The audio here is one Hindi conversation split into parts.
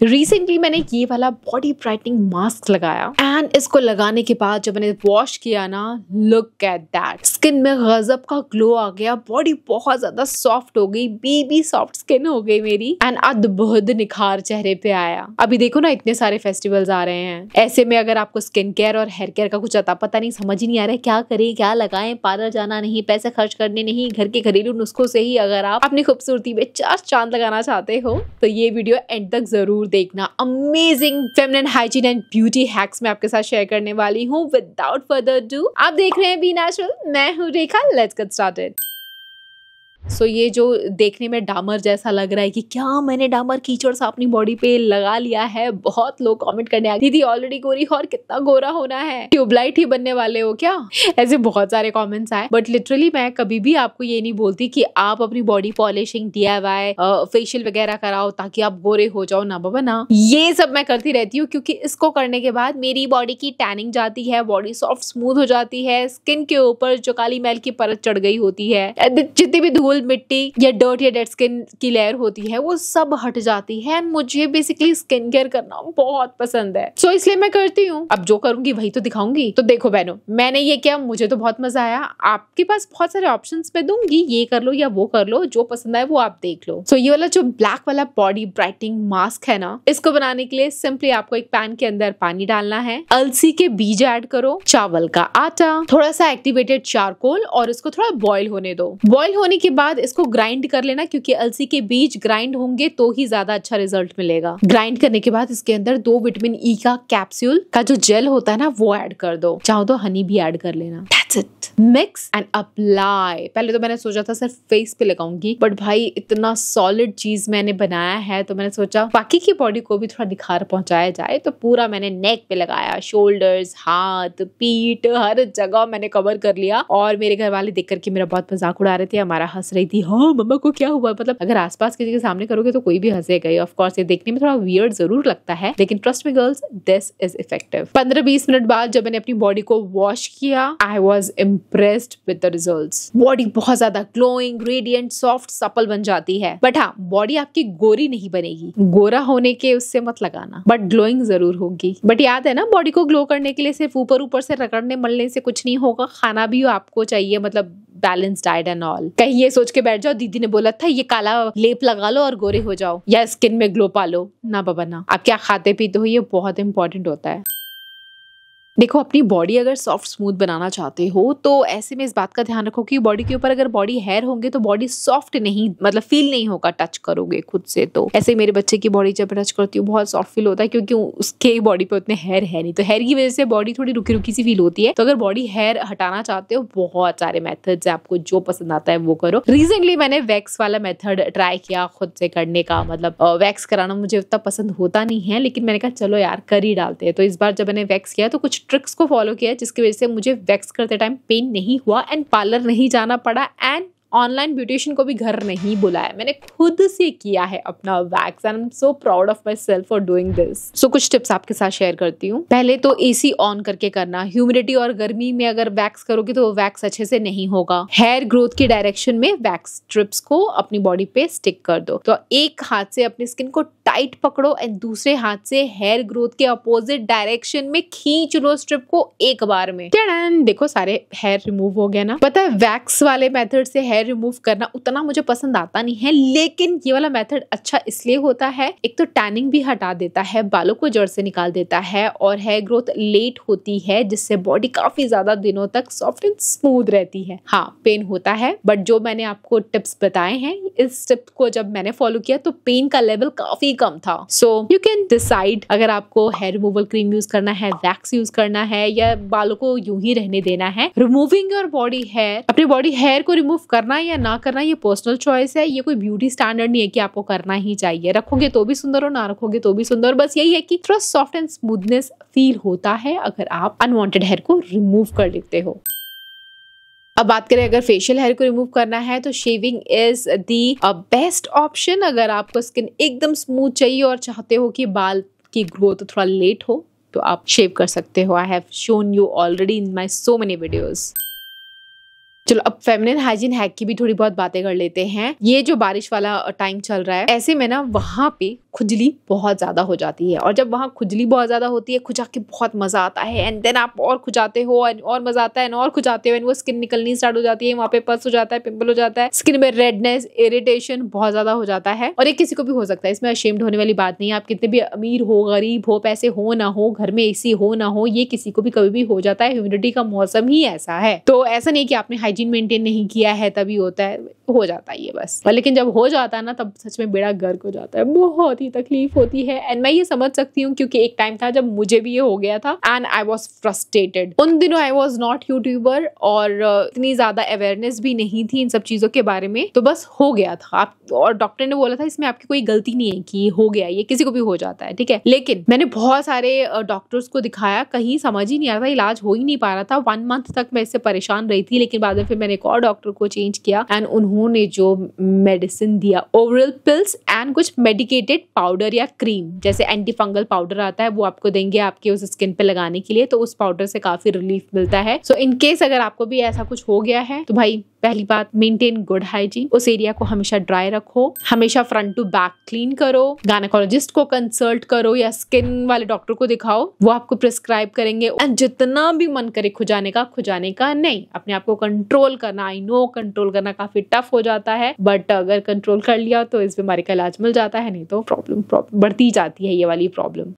रिसेंटली मैंने ये वाला बॉडी ब्राइटनिंग मास्क लगाया एंड इसको लगाने के बाद जब मैंने वॉश किया ना, लुक एट दैट, स्किन में गजब का ग्लो आ गया, बॉडी बहुत ज्यादा सॉफ्ट हो गई, बेबी सॉफ्ट स्किन हो गई मेरी एंड अद्भुत निखार चेहरे पे आया। अभी देखो ना, इतने सारे फेस्टिवल्स आ रहे हैं, ऐसे में अगर आपको स्किन केयर और हेयर केयर का कुछ अता पता नहीं, समझ ही नहीं आ रहा है क्या करें क्या लगाएं, पार्लर जाना नहीं, पैसे खर्च करने नहीं, घर के घरेलू नुस्खों से ही अगर आप अपनी खूबसूरती में 4 चांद लगाना चाहते हो तो ये वीडियो एंड तक जरूर देखना। Amazing feminine hygiene and beauty hacks मैं आपके साथ शेयर करने वाली हूँ। विदाउट फर्दर डू, आप देख रहे हैं बी नेचुरल, मैं हूँ Rekha. Let's get started. So ये जो देखने में डामर जैसा लग रहा है कि क्या मैंने डामर कीचड़ सा अपनी बॉडी पे लगा लिया है, बहुत लोग कमेंट करने आए, दीदी ऑलरेडी गोरी और कितना गोरा होना है, ट्यूबलाइट ही बनने वाले हो क्या, ऐसे बहुत सारे कमेंट्स आए। बट लिटरली मैं कभी भी आपको ये नहीं बोलती कि आप अपनी बॉडी पॉलिशिंग, DIY, फेशियल वगैरह कराओ ताकि आप गोरे हो जाओ, ना बाबा ना। ये सब मैं करती रहती हूँ क्योंकि इसको करने के बाद मेरी बॉडी की टैनिंग जाती है, बॉडी सॉफ्ट स्मूथ हो जाती है, स्किन के ऊपर जो काली मैल की परत चढ़ गई होती है, जितनी भी धूल मिट्टी या डर्ट या डेड स्किन की लेयर होती है, वो सब हट जाती है। मुझे बेसिकली स्किन केयर करना बहुत पसंद है, सो इसलिए मैं करती हूँ। अब जो करूंगी वही तो दिखाऊंगी। तो देखो बहनों, मैंने ये किया, मुझे तो बहुत मजा आया। आपके पास बहुत सारे ऑप्शंस मैं दूंगी, ये कर लो या वो कर लो, जो पसंद आए वो आप देख लो। सो ये वाला जो ब्लैक वाला बॉडी ब्राइटनिंग मास्क है ना, इसको बनाने के लिए सिंपली आपको एक पैन के अंदर पानी डालना है, अलसी के बीज ऐड करो, चावल का आटा, थोड़ा सा एक्टिवेटेड चारकोल और इसको थोड़ा बॉईल होने दो। बॉईल होने के बाद इसको ग्राइंड कर लेना, क्योंकि अलसी के बीज ग्राइंड होंगे तो ही ज्यादा अच्छा रिजल्ट मिलेगा। ग्राइंड करने के बाद इसके अंदर 2 विटामिन ई का कैप्सूल का जो जेल होता है ना, वो ऐड कर दो, चाहो तो हनी भी ऐड कर लेना। That's it. Mix and apply. पहले तो मैंने सोचा था सिर्फ फेस पे लगाऊंगी, बट भाई इतना सॉलिड चीज मैंने बनाया है तो मैंने सोचा बाकी की बॉडी को भी थोड़ा निखार पहुंचाया जाए, तो पूरा मैंने नेक पे लगाया, शोल्डर्स, हाथ, पीठ, हर जगह मैंने कवर कर लिया। और मेरे घर वाले देख करके मेरा बहुत मजाक उड़ा रहे थे, हमारा हंस रही थी, हाँ मम्मा को क्या हुआ। मतलब अगर आसपास किसी के सामने करोगे तो कोई भी हंसेगा ही। ऑफ कोर्स ये देखने में थोड़ा वियर्ड जरूर लगता है, लेकिन trust me girls, this is effective. 15-20 minute बाद जब मैंने अपनी बॉडी को वॉश किया, I was impressed with the results. Body बहुत ज्यादा ग्लोइंग, रेडिएंट, सॉफ्ट, सपल बन जाती है। बट हाँ, बॉडी आपकी गोरी नहीं बनेगी, गोरा होने के उससे मत लगाना, बट ग्लोइंग जरूर होगी। बट याद है ना, बॉडी को ग्लो करने के लिए सिर्फ ऊपर ऊपर से रगड़ने मलने से कुछ नहीं होगा, खाना भी आपको चाहिए, मतलब बैलेंस डाइट एंड ऑल। कहीं ये सोच के बैठ जाओ दीदी ने बोला था ये काला लेप लगा लो और गोरे हो जाओ या स्किन में ग्लो पालो, ना बाबा ना। आप क्या खाते पीते हो, ये बहुत इंपॉर्टेंट होता है। देखो, अपनी बॉडी अगर सॉफ्ट स्मूथ बनाना चाहते हो तो ऐसे में इस बात का ध्यान रखो कि बॉडी के ऊपर अगर बॉडी हेयर होंगे तो बॉडी सॉफ्ट नहीं, मतलब फील नहीं होगा टच करोगे खुद से। तो ऐसे मेरे बच्चे की बॉडी जब टच करती हूँ बहुत सॉफ्ट फील होता है, क्योंकि उसके बॉडी पे उतने हेयर है नहीं, तो हेयर की वजह से बॉडी थोड़ी रुकी रुकी सी फील होती है। तो अगर बॉडी हेयर हटाना चाहते हो, बहुत सारे मेथड्स है, आपको जो पसंद आता है वो करो। रिसेंटली मैंने वैक्स वाला मेथड ट्राई किया खुद से करने का, मतलब वैक्स कराना मुझे उतना पसंद होता नहीं है, लेकिन मैंने कहा चलो यार कर ही डालते हैं। तो इस बार जब मैंने वैक्स किया तो कुछ ट्रिक्स को फॉलो किया जिसकी वजह से मुझे वैक्स करते टाइम पेन नहीं हुआ एंड पार्लर नहीं जाना पड़ा एंड ऑनलाइन ब्यूटिशियन को भी घर नहीं बुलाया। मैंने खुद से किया है अपना wax and I am so proud of myself for doing this. So कुछ टिप्स आपके साथ शेयर करती हूँ। पहले तो AC ऑन करके करना। ह्यूमिडिटी और गर्मी में अगर वैक्स करोगे तो वैक्स अच्छे से नहीं होगा। हेयर ग्रोथ की डायरेक्शन में वैक्स स्ट्रिप्स को अपनी बॉडी पे स्टिक कर दो। तो एक हाथ से अपनी स्किन को टाइट पकड़ो एंड दूसरे हाथ से हेयर ग्रोथ के अपोजिट डायरेक्शन में खींच लो स्ट्रिप को एक बार में। देखो सारे हेयर रिमूव हो गया ना। पता है वैक्स वाले मेथड से हेयर रिमूव करना उतना मुझे पसंद आता नहीं है, लेकिन ये वाला मेथड अच्छा इसलिए होता है, एक तो टैनिंग भी हटा देता है, बालों को जड़ से निकाल देता है और हेयर ग्रोथ लेट होती है, जिससे बॉडी काफी ज्यादा दिनों तक सॉफ्ट एंड स्मूथ रहती है। हाँ, पेन होता है, बट जो मैंने आपको टिप्स बताए हैं, इस टिप को जब मैंने फॉलो किया तो पेन का लेवल काफी कम था। सो यू कैन डिसाइड अगर आपको हेयर रिमूवल क्रीम यूज करना है, वैक्स यूज करना है या बालों को यूं ही रहने देना है। रिमूविंग योर बॉडी हेयर, अपने बॉडी हेयर को रिमूव करना या ना करना ये पर्सनल चॉइस है। ये कोई ब्यूटी स्टैंडर्ड नहीं है कि आपको करना ही चाहिए। रखोगे तो भी सुंदर हो, ना रखोगे तो भी सुंदर। बस यही है कि थोड़ा सॉफ्ट एंड स्मूथनेस फील होता है अगर आप अनवांटेड हेयर को रिमूव कर लेते हो। अब बात करें अगर फेशियल हेयर को रिमूव करना है तो shaving is the best option. अगर आपको स्किन एकदम स्मूथ चाहिए और चाहते हो कि बाल की ग्रोथ थोड़ा लेट हो तो आप शेव कर सकते हो। I have shown you already in my so many videos. चलो अब फेमिनिन हाइजीन हैक की भी थोड़ी बहुत बातें कर लेते हैं। ये जो बारिश वाला टाइम चल रहा है, ऐसे में ना वहां पे खुजली बहुत ज्यादा हो जाती है, और जब वहाँ खुजली बहुत ज्यादा होती है, खुजा के बहुत मजा आता है, एंड देन आप और खुजाते हो और मजा आता है, और खुजाते हो, वो स्किन निकलनी स्टार्ट हो जाती है, वहाँ पे पस हो जाता है, पिंपल हो जाता है, स्किन में रेडनेस, इरिटेशन बहुत ज्यादा हो जाता है। और ये किसी को भी हो सकता है, इसमें अशेम्ड होने वाली बात नहीं है। आप कितने भी अमीर हो, गरीब हो, पैसे हो ना हो, घर में एसी हो ना हो, ये किसी को भी कभी भी हो जाता है। ह्यूमिडिटी का मौसम ही ऐसा है। तो ऐसा नहीं कि आपने हाइजीन मेंटेन नहीं किया है तभी होता है, हो जाता है ये बस। लेकिन जब हो जाता है ना, तब सच में बेड़ा गर्क हो जाता है, बहुत ही तकलीफ होती है। एंड मैं ये समझ सकती हूँ, क्योंकि एक टाइम था जब मुझे भी ये हो गया था, एंड आई वॉज फ्रस्ट्रेटेड। उन दिनों आई वॉज नॉट यूट्यूबर, और इतनी ज्यादा अवेयरनेस भी नहीं थी इन सब चीजों के बारे में, तो बस हो गया था। आप और डॉक्टर ने बोला था इसमें आपकी कोई गलती नहीं है कि हो गया, ये किसी को भी हो जाता है, ठीक है। लेकिन मैंने बहुत सारे डॉक्टर्स को दिखाया, कहीं समझ ही नहीं आ रहा था, इलाज हो ही नहीं पा रहा था। 1 मंथ तक मैं इससे परेशान रही थी, लेकिन बाद में फिर मैंने एक और डॉक्टर को चेंज किया, एंड उन्होंने जो मेडिसिन दिया, ओरल पिल्स एंड कुछ मेडिकेटेड पाउडर या क्रीम, जैसे एंटी फंगल पाउडर आता है, वो आपको देंगे आपके उस स्किन पे लगाने के लिए, तो उस पाउडर से काफी रिलीफ मिलता है। सो इन केस अगर आपको भी ऐसा कुछ हो गया है, तो भाई पहली बात, मेंटेन गुड हाइजीन। उस एरिया को हमेशा ड्राई रखो, हमेशा फ्रंट टू बैक क्लीन करो, गायनेकोलॉजिस्ट को कंसल्ट करो या स्किन वाले डॉक्टर को दिखाओ, वो आपको प्रिस्क्राइब करेंगे। एंड जितना भी मन करे खुजाने का नहीं, अपने आप को कंट्रोल करना। आई नो कंट्रोल करना काफी टफ हो जाता है, बट अगर कंट्रोल कर लिया तो इस बीमारी का इलाज मिल जाता है, नहीं तो प्रॉब्लम बढ़ती जाती है ये वाली प्रॉब्लम।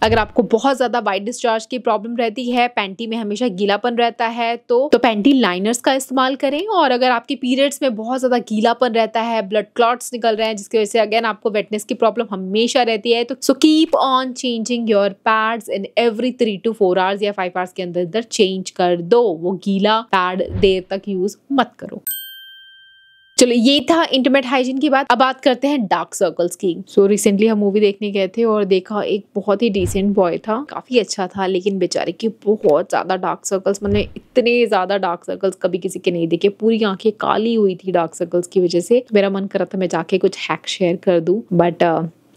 अगर आपको बहुत ज्यादा वाइट डिस्चार्ज की प्रॉब्लम रहती है, पैंटी में हमेशा गीलापन रहता है, तो पैंटी लाइनर्स का इस्तेमाल करें। और अगर आपके पीरियड्स में बहुत ज्यादा गीलापन रहता है, ब्लड क्लॉट्स निकल रहे हैं, जिसकी वजह से अगेन आपको वेटनेस की प्रॉब्लम हमेशा रहती है, तो so keep on changing your pads in every 3 to 4 hours या 5 आवर्स के अंदर चेंज कर दो। वो गीला पैड देर तक यूज मत करो। चलो, ये था इंटीमेट हाइजीन की बात। अब बात करते हैं डार्क सर्कल्स की। सो रिसेंटली हम मूवी देखने गए थे और देखा एक बहुत ही डिसेंट बॉय था, काफी अच्छा था, लेकिन बेचारे के बहुत ज्यादा डार्क सर्कल्स, मैंने इतने ज्यादा डार्क सर्कल्स कभी किसी के नहीं देखे। पूरी आंखें काली हुई थी डार्क सर्कल्स की वजह से। मेरा मन कर रहा था मैं जाके कुछ हैक शेयर कर दूं, बट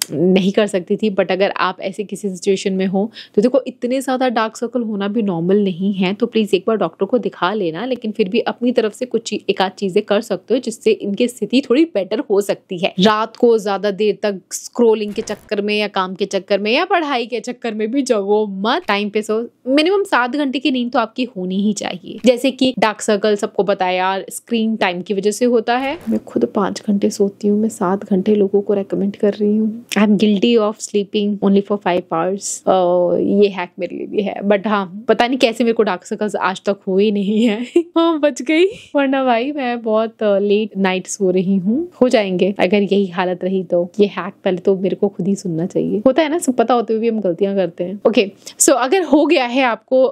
नहीं कर सकती थी। बट अगर आप ऐसे किसी सिचुएशन में हो, तो देखो इतने ज्यादा डार्क सर्कल होना भी नॉर्मल नहीं है, तो प्लीज एक बार डॉक्टर को दिखा लेना। लेकिन फिर भी अपनी तरफ से कुछ एक आध चीजें कर सकते हो, जिससे इनकी स्थिति थोड़ी बेटर हो सकती है। रात को ज्यादा देर तक स्क्रोलिंग के चक्कर में या काम के चक्कर में या पढ़ाई के चक्कर में भी जगो मत, टाइम पे सो। मिनिमम 7 घंटे की नींद तो आपकी होनी ही चाहिए। जैसे कि डार्क सर्कल सबको बताया यार स्क्रीन टाइम की वजह से होता है। मैं खुद 5 घंटे सोती हूँ, मैं 7 घंटे लोगों को रेकमेंड कर रही हूँ। I am guilty of sleeping only for 5 hours. ये हैक मेरे लिए भी है, बट हाँ पता नहीं कैसे मेरे को डार्क सर्कल्स आज तक हुए नहीं है। हाँ बच गई, वरना भाई मैं बहुत लेट नाइट सो रही हूँ। हो जाएंगे अगर यही हालत रही तो। ये हैक पहले तो मेरे को खुद ही सुनना चाहिए। होता है ना, सब पता होते हुए भी हम गलतियां करते हैं। ओके सो अगर हो गया है आपको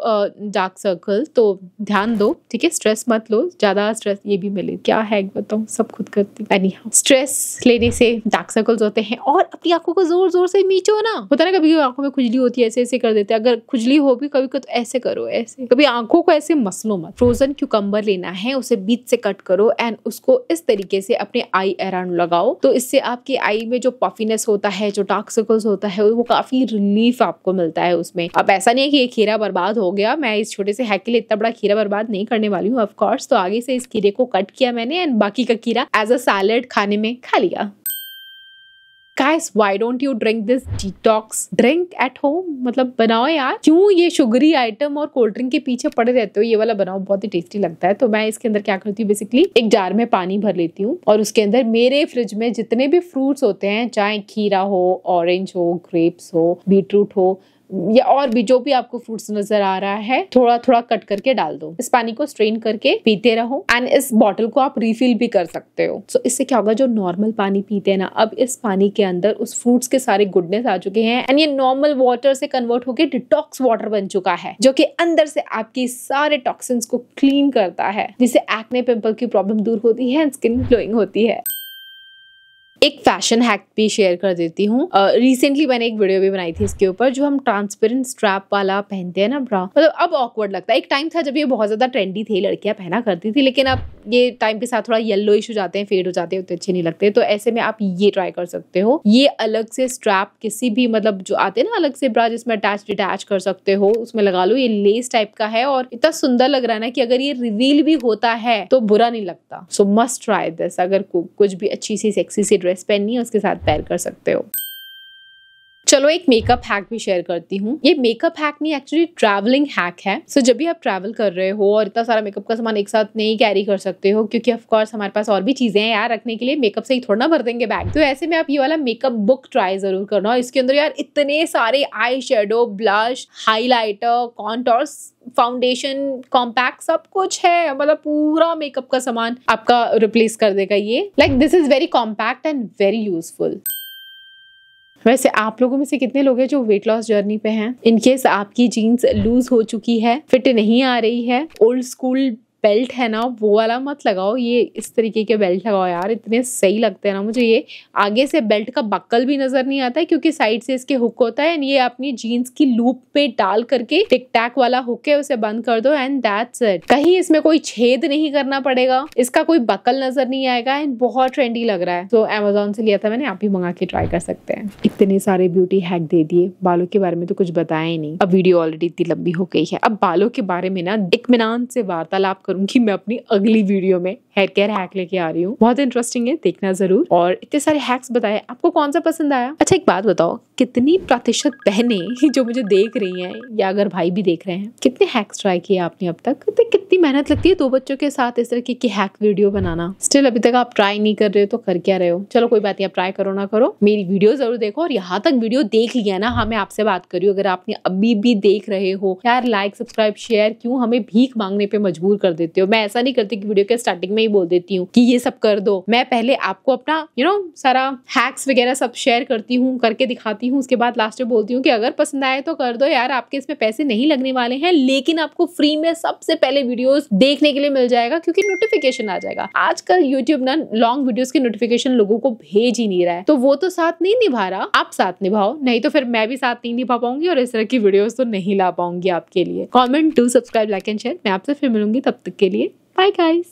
डार्क सर्कल तो ध्यान दो, ठीक है। स्ट्रेस मत लो, ज्यादा स्ट्रेस ये भी मिले क्या हैक बताऊं, सब खुद करती हूँ। स्ट्रेस लेने से डार्क सर्कल्स होते हैं। और अपनी आंखों को जोर जोर से मीचो ना। होता है ना कभी आंखों में खुजली होती है, ऐसे ऐसे कर देते हैं। अगर खुजली हो भी कभी तो ऐसे करो, ऐसे। कभी आंखों को ऐसे मसलो मत। फ्रोजन क्यूकम्बर लेना है, उसे बीच से कट करो एंड उसको इस तरीके से अपने आई अराउंड लगाओ, तो इससे आपकी आई में जो पफीनेस होता है, जो डार्क सर्कल्स होता है, वो काफी रिलीफ आपको मिलता है उसमें। अब ऐसा नहीं है कि ये खीरा बर्बाद हो गया, मैं इस छोटे से हैक के लिए इतना बड़ा खीरा बर्बाद नहीं करने वाली हूँ ऑफ कोर्स। तो आगे से इस खीरे को कट किया मैंने एंड बाकी का खीरा एज अ सैलेड खाने में खा लिया। Guys, why don't you drink this detox drink at home? मतलब बनाओ यार, क्यों ये शुगरी आइटम और कोल्ड ड्रिंक के पीछे पड़े रहते हो? ये वाला बनाओ, बहुत ही टेस्टी लगता है। तो मैं इसके अंदर क्या करती हूँ, बेसिकली एक जार में पानी भर लेती हूँ और उसके अंदर मेरे फ्रिज में जितने भी फ्रूट्स होते हैं, चाहे खीरा हो, ऑरेंज हो, ग्रेप्स हो, बीटरूट हो, या और भी जो भी आपको फ्रूट्स नजर आ रहा है, थोड़ा थोड़ा कट करके डाल दो। इस पानी को स्ट्रेन करके पीते रहो एंड इस बॉटल को आप रिफिल भी कर सकते हो। सो इससे क्या होगा, जो नॉर्मल पानी पीते हैं ना, अब इस पानी के अंदर उस फ्रूट्स के सारे गुडनेस आ चुके हैं एंड ये नॉर्मल वाटर से कन्वर्ट होकर डिटॉक्स वाटर बन चुका है, जो कि अंदर से आपकी सारे टॉक्सिन्स को क्लीन करता है, जिससे एक्ने पिंपल की प्रॉब्लम दूर होती है एंड स्किन ग्लोइंग होती है। एक फैशन हैक भी शेयर कर देती हूँ। रिसेंटली मैंने एक वीडियो भी बनाई थी इसके ऊपर, जो हम ट्रांसपेरेंट स्ट्रैप वाला पहनते हैं ना ब्रा, मतलब अब ऑकवर्ड लगता है। एक टाइम था जब ये बहुत ज्यादा ट्रेंडी थे, लड़कियां पहना करती थी, लेकिन अब ये टाइम के साथ थोड़ा येलोइश हो जाते हैं, फेड हो जाते हैं, उतने अच्छे नहीं लगते। तो ऐसे में आप ये ट्राई कर सकते हो। ये अलग से स्ट्रैप किसी भी, मतलब जो आते हैं ना अलग से ब्रा जिसमें अटैच डिटैच कर सकते हो, उसमें लगा लो। ये लेस टाइप का है और इतना सुंदर लग रहा है ना कि अगर ये रिवील भी होता है तो बुरा नहीं लगता। सो मस्ट ट्राई दिस। अगर कुछ भी अच्छी सी सेक्सी सी ड्रेस ड्रेस पहननी है उसके साथ पेयर कर सकते हो। चलो एक मेकअप हैक भी शेयर करती हूँ। ये मेकअप हैक नहीं, एक्चुअली ट्रैवलिंग हैक है। सो जब भी आप ट्रैवल कर रहे हो और इतना सारा मेकअप का सामान एक साथ नहीं कैरी कर सकते हो, क्योंकि ऑफ कोर्स हमारे पास और भी चीजें हैं यार रखने के लिए, मेकअप से ही थोड़ा ना भर देंगे बैग। तो ऐसे में आप ये वाला मेकअप बुक ट्राई जरूर करना। इसके अंदर यार इतने सारे eye shadow, blush, highlighter, contours, foundation, compact सब कुछ है। मतलब पूरा मेकअप का सामान आपका रिप्लेस कर देगा ये। Like this is very compact and very useful. वैसे आप लोगों में से कितने लोग हैं जो वेट लॉस जर्नी पे हैं? इनकेस आपकी जीन्स लूज हो चुकी है, फिट नहीं आ रही है, ओल्ड स्कूल बेल्ट है ना वो वाला मत लगाओ, ये इस तरीके के बेल्ट लगाओ यार, इतने सही लगते हैं ना मुझे। ये आगे से बेल्ट का बक्कल भी नजर नहीं आता है क्योंकि साइड से इसके हुक होता है। एंड ये अपनी जीन्स की लूप पे डाल करके टिक टैक वाला हुक है उसे बंद कर दो एंड दैट्स इट। कहीं इसमें कोई छेद नहीं करना पड़ेगा, इसका कोई बक्कल नजर नहीं आएगा एंड बहुत ट्रेंडी लग रहा है। तो अमेजोन से लिया था मैंने, आप भी मंगा के ट्राई कर सकते हैं। इतने सारे ब्यूटी हैक दे दिए, बालों के बारे में तो कुछ बताया ही नहीं। अब वीडियो ऑलरेडी इतनी लंबी हो गई है, अब बालों के बारे में ना इत्मीनान से वार्तालाप करूंगी मैं अपनी अगली वीडियो में। हेयर केयर हैक लेके आ रही हूँ, बहुत इंटरेस्टिंग है, देखना जरूर। और इतने सारे हैक्स बताए, आपको कौन सा पसंद आया? अच्छा एक बात बताओ, कितनी प्रतिशत बहनें जो मुझे देख रही हैं या अगर भाई भी देख रहे हैं, कितने हैक्स ट्राई किए आपने अब तक? कितनी मेहनत लगती है 2 बच्चों के साथ इस तरह की हैक वीडियो बनाना। स्टिल अभी तक आप ट्राई नहीं कर रहे हो तो कर क्या रहे हो? चलो कोई बात नहीं, आप ट्राई करो ना करो, मेरी वीडियो जरूर देखो। और यहाँ तक वीडियो देख लिया ना, हाँ मैं आपसे बात कर रही हूँ, अगर आपने अभी भी देख रहे हो यार, लाइक सब्सक्राइब शेयर क्यों हमें भीख मांगने पे मजबूर कर देते हो? मैं ऐसा नहीं करती कि वीडियो के स्टार्टिंग में ही बोल देती हूँ कि ये सब कर दो। मैं पहले आपको अपना सारा हैक्स वगैरह सब शेयर करती हूँ, करके दिखाती हूँ, उसके बाद लास्ट में बोलती हूँ कि अगर पसंद आए तो कर दो यार, आपके इसमें पैसे नहीं लगने वाले हैं, लेकिन आपको फ्री में सबसे पहले वीडियोस देखने के लिए मिल जाएगा क्योंकि नोटिफिकेशन आ जाएगा। आजकल यूट्यूब ना लॉन्ग वीडियोस के नोटिफिकेशन लोगों को भेज ही नहीं रहा है, तो वो तो साथ नहीं निभा रहा, आप साथ निभाओ, नहीं तो फिर मैं भी साथ नहीं निभा पाऊंगी और इस तरह की वीडियोस तो नहीं ला पाऊंगी आपके लिए। Comment, do subscribe, like and share. मैं आपसे फिर मिलूंगी, तब तक के लिए बाय गाइस।